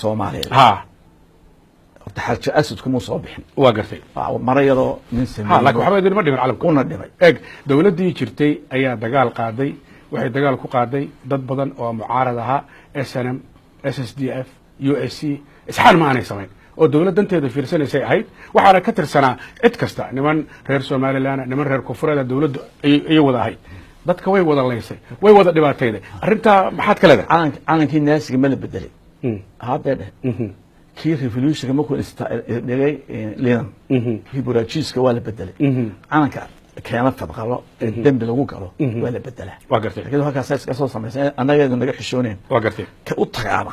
Soomaaliyeed ها taxalka asadku ma soo bixin waa gartay marayado nin ha laakiin waxa weeyaan ma dhiman caalamka una dhimay eeg dawladii jirtay ayaa dagaal qaaday waxay dagaal ku qaaday dad badan oo mucaarad ahaa SNM SSDF USC isxaan ma aanay samayn oo dawlad danteeda fiirsanaysay ahayd waxaana ka tirsanaa cid kasta niman reer Soomaaliland niman reer koonfureed dawladdu ay wada ahayd dadka way wada leysay way wada dhibaatayday arinta maxaad ka leedahay calankii naasiga ma la bedelay haddee kii revolution ma ku dhigay liidan kii buraajiiska waa la bedelay calanka keena fadqalo dambi lagu galo waa la bedelaa waa gartay laakiin halkaas iska soo sameysay annageedu naga xishooneen waa gartay ka u tagaaba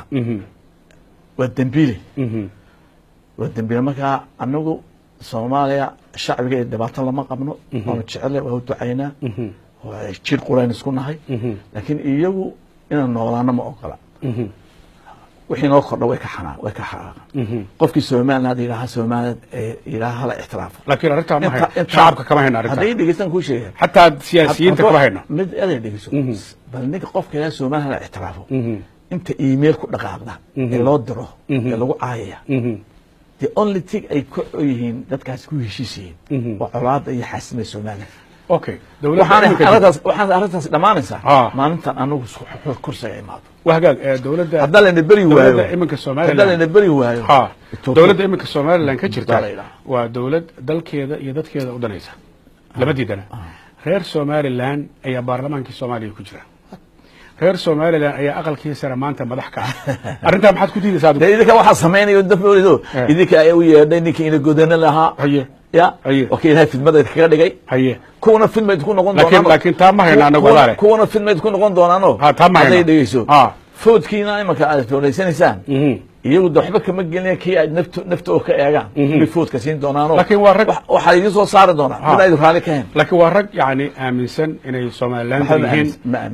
waa dambiile waa dambiile markaa annagu Soomaaliya shacbiga ee dhibaato lama qabno oo jecel waa u ducaynaa jir quraan isku nahay laakiin iyagu inaan noolaano ma ogola wixii noo kordha way ka xanaaqan qofkii Soomaaliland ilaaha Soomaaliland ilaaha la ixtiraafo laakiin arinta ma hayno shacabka kama hayno arinta haday dhigeysan ku sheegay hatta siyaasiyiinta kama hayno mid aday dhigeyso bal ninka qofka ilaaha Soomaaliland la ixtiraafo inta email ku dhaqaaqda ee loo diro ee lagu caayaya the only thing ay ku yihiin dadkaas ku heshiisayeen waa colaad iyo xasimay Soomaaliland okay dawladda waxaan dhamaanaysaa maalintan anagu kursiga imaado وهاجاج دولة هذا اللي نبري وايو دولة إمك الصومالي هذا اللي نبري وايو ها دولة إمك الصومالي لان كشرت ودولة دل كذا يدت كذا ودنيسة لبدي دنا غير صومالي لان أي برلمان كصومالي كجرا غير صومالي لان أي أقل كيسر ما أنت مضحكة أنت ما حد كتير صادق إذا كان واحد سمعني يدفع له إذا كان أيوة إذا كان جودنا لها هي يا اوكي هاي في المدى كذا دقي هي كونا فيلم تكون نقول لكن تام هنا انا غداره كونا فيلم تكون نقول دونانو ها تام هنا فود كينا ما كان توليسان انسان يقول دحبه كما قلنا كي نفته كايغان بفود كاسين دونانو لكن ورق waxa idin soo saar doona bilayd raali keen laakiin waa rag yaani aaminsan inay Soomaaliland yihiin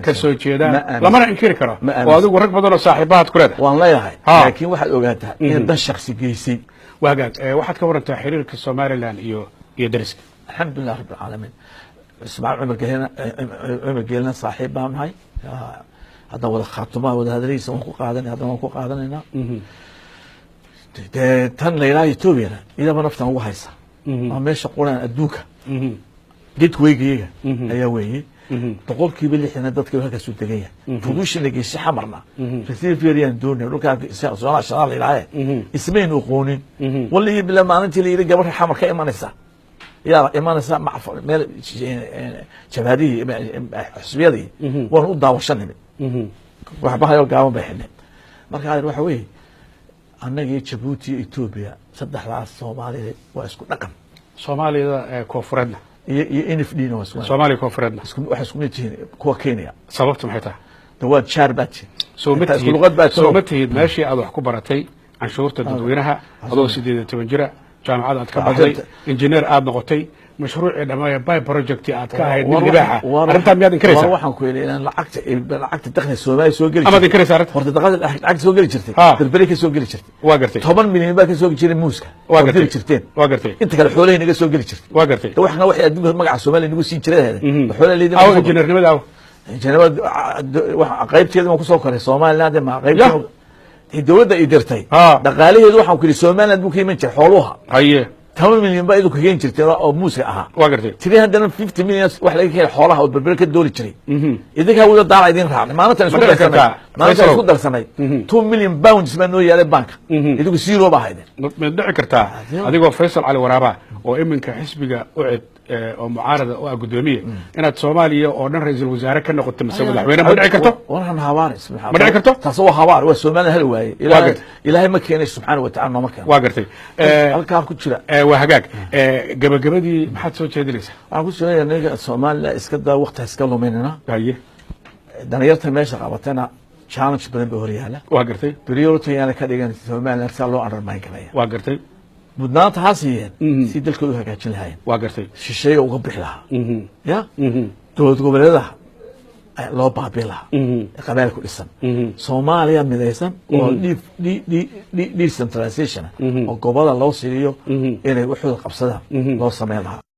ka soo jeedaan lama inkiri karo oo adigu rag badan oo saaxiibaad ku leedahay waan leeyahay laakiin waxaad ogaataa in dan shakhsi geysay وهاجاج waxaad ka warantaa xiriirka Soomaaliland iyo dariska alxamdulillah rabbil alamin ismaa umar geelna saaxiib baan nahay hada wada khaatuma wada hadaleysa waan ku qaadanay hada waan ku qaadanayna tan leeyahay Ethiopia ila ma naftan ugu haysa ma meesha quraan adduunka gateway-giga ayaa weeyay boqolkiiba 60 dadka halka soo tagaya fudushinaga si xamarna rasiifiyaan doonay dhulka Soomaaliya shaqada ilaahay ismeen u qoonin wali bila maalintii la yiri gabar xamar ka imanaysa yaa imanaysa macfur meel jabhadii xisbiyadii waan u daawashanay waxba hayo gaaban baxnay marka waxa weey annaga Djibouti Ethiopia saddexdaas Soomaaliyeed waa isku dhaqan Soomaalida koonfureedna iyo NFD no Soomaaliya koonfureedna waxa isku mid yihiin kuwa Kenya sababtu maxay tahay dawaad shaarbati soo matihid meeshii aad wax ku baratay canshuurta dadweynaha adoo 18 jira jaamacad aad ka baxday engineer aad noqotay مشروع دمايا باي بروجكت aad ka ahayd mid libaaxa arinta miyaad inkaraysaa waxaan ku yeelay lacagta dakhli Soomaaliya soo gali ama inkaraysaa horta lacag soo gali jirtay berberi ka soo gali jirtay waa gartay 10 milyan baa ka soo gali muuska waa gartay jirteen waa gartay inta kale xoolaha naga soo gali jirtay waa gartay waxna waxay adduunka magaca Soomaaliya nagu sii jiray xoolaha leedahay aw injineernimada aw wax qaybteeda ma ku soo koray Soomaaliland ma qaybteeda dawladda ay dirtay dhaqaalaheedu waxaan ku yiri Soomaaliland buu ka iman jiray xoolaha haye 10 milyan baa idinku keen jirtay oo muuska aha waa gartay tiree hadana 50 milyan wax laga keenay xoolaha oo berber ka dooli jiray idinka wada daal idin raacay maanta isku darsanay 2 milyan pounds ma noo yaalay bank idinku zero ba hayden ma dhici kartaa adigoo Faysal Ali Waraaba oo iminka xisbiga u cid oo mucaarada oo gudoomiye inaad Soomaaliya oo dhan ra'iisul wasaare ka noqoto mise madaxweyne ma dhici karto waxaan hawaar ismaha ma dhici karto taas waa hawaar waa Soomaaliya hal waayay ilaahay ma keenay subhanahu wa ta'ala ma keenay waa gartay halka ku jira وهاجاج gabagabadii maxaad soo jeedinaysaa waxaan ku soo yeelnay Soomaaliya iska daa waqti iska luminayna haye dhallinyarta meesha qabatana challenge badan baa horyaala waa gartay priority yana ka dhigan Soomaaliya si loo undermine karaya waa gartay mudnaanta haasiyeen si dalkoodu hagaajin lahaayeen waa gartay shisheeye uga bixi lahaa ya dowlad goboleedaha loo baabiin lahaa qabaal ku dhisan Soomaaliya midaysan oo decentralization oo gobolada loo siriyo inay wuxuu qabsadaan loo sameeyo